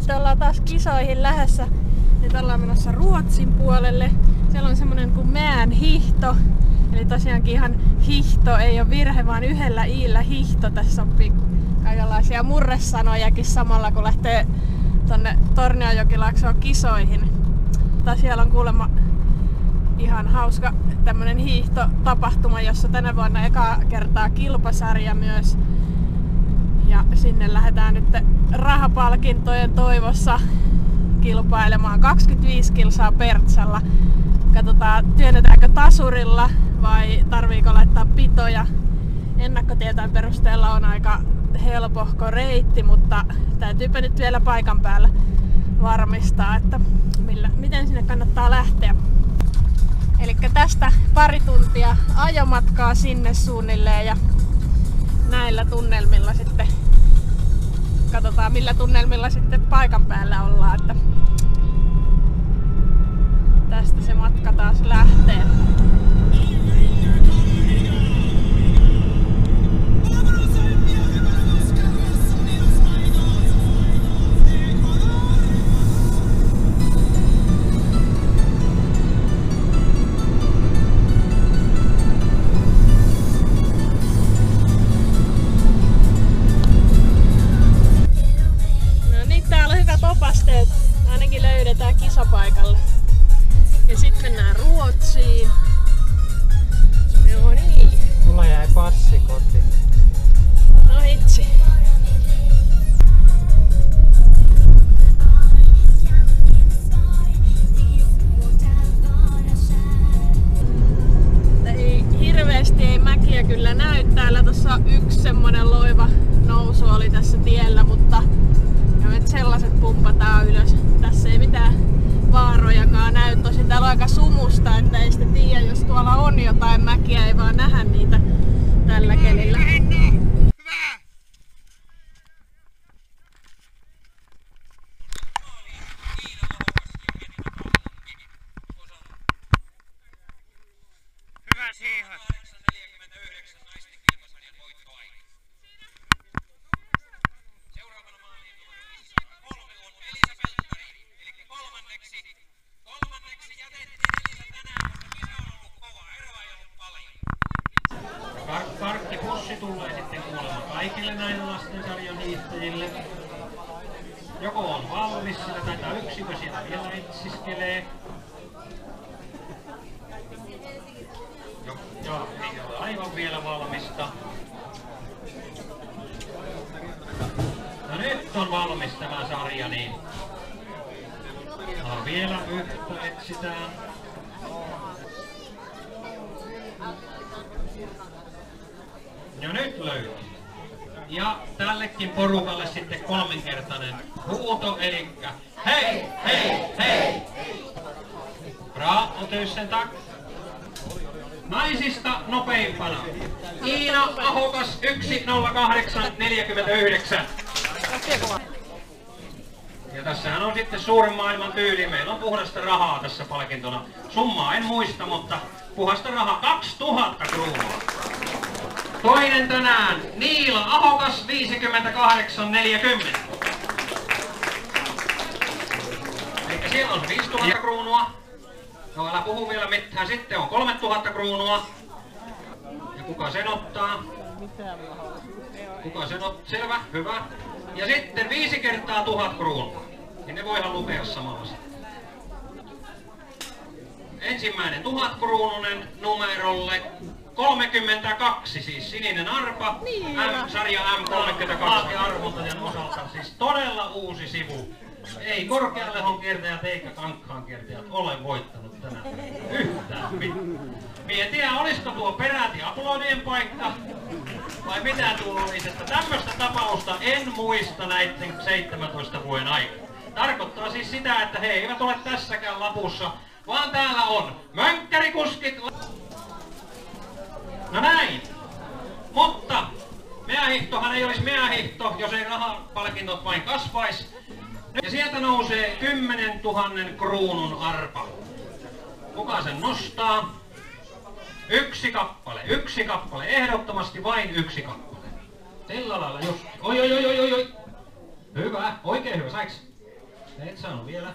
Sitten ollaan taas kisoihin lähdössä. Nyt ollaan menossa Ruotsin puolelle. Siellä on semmonen kuin Mäen hihto. Eli tosiaankin ihan hihto, ei ole virhe, vaan yhdellä iillä hihto. Tässä oppii kaikenlaisia murresanojakin samalla kun lähtee tonne Tornionjokilaaksoon kisoihin. Siellä on kuulemma ihan hauska tämmönen hiihtotapahtuma, jossa tänä vuonna ekaa kertaa kilpasarja myös. Ja sinne lähdetään nyt rahapalkintojen toivossa kilpailemaan 25 kilsaa Pertsalla. Katsotaan, työnnetäänkö tasurilla vai tarviiko laittaa pitoja. Ennakkotietojen perusteella on aika helpohko reitti, mutta täytyypä nyt vielä paikan päällä varmistaa, että miten sinne kannattaa lähteä. Eli tästä pari tuntia ajomatkaa sinne suunnilleen ja näillä tunnelmilla sitten katsotaan millä tunnelmilla sitten paikan päällä ollaan, että tästä se matka taas lähtee. Opasteet ainakin löydetään kisapaikalle. Ja sitten mennään Ruotsiin. Joo niin. Mulla jäi passi kotiin. No hitsi. Hirveesti ei mäkiä kyllä näy. Täällä tossa yksi semmonen loiva nousu oli tässä tiellä, mutta ja nyt sellaiset pumpataan ylös. Tässä ei mitään vaarojakaan näy. Tosin täällä on aika sumusta, että ei sitä tiedä, jos tuolla on jotain mäkiä, ei vaan nähdä niitä tällä kelillä. Hyvä siihen. Karkkipussi tulee sitten kuulemma kaikille näille lastensarjan hiihtäjille. Joko on valmis, sillä taitaa yksikö siellä vielä etsiskelee. Joo, ei ole aivan vielä valmista. No nyt on valmis tämä sarja, niin vielä yhtä etsitään. Ja nyt löytyy. Ja tällekin porukalle sitten kolminkertainen huuto, eli hei, hei, hei! Bra, tyssen tack! Naisista nopeimpana Iina Ahokas 1:08:49. Ja tässähän on sitten suuren maailman tyyli. Meillä on puhdasta rahaa tässä palkintona. Summaa en muista, mutta puhdasta rahaa 2000 kruunua. Toinen tänään Niila Ahokas 58:40. Eli siellä on 5000 kruunua. No älä puhu vielä mitään. Sitten on 3000 kruunua. Ja kuka sen ottaa? Kuka sen ottaa? Selvä, hyvä. Ja sitten 5 kertaa 1000 kruunua. Niin ne voidaan lukea samalla. Ensimmäinen 1000 kruununen numerolle 32, siis sininen arpa, sarja M32 arvontajan osalta, siis todella uusi sivu. Ei korkeallehon kiertäjät eikä kankkaan kiertäjät ole voittanut tänään yhtään. Mie tiedä, olisiko tuo peräti aplodien paikka vai mitä tuo olisi, että tämmöistä tapausta en muista näiden 17 vuoden aikana. Tarkoittaa siis sitä, että he eivät ole tässäkään lapussa, vaan täällä on mönkkärikuskit. No näin. Mutta Mähihtohan ei olisi Mähihto, jos ei rahapalkinnot vain kasvaisi. Ja sieltä nousee 10 000 kruunun arpa. Kuka sen nostaa? Yksi kappale, ehdottomasti vain yksi kappale. Sillä lailla just. Oi. Hyvä, oikein hyvä, saiks? Et saanut vielä.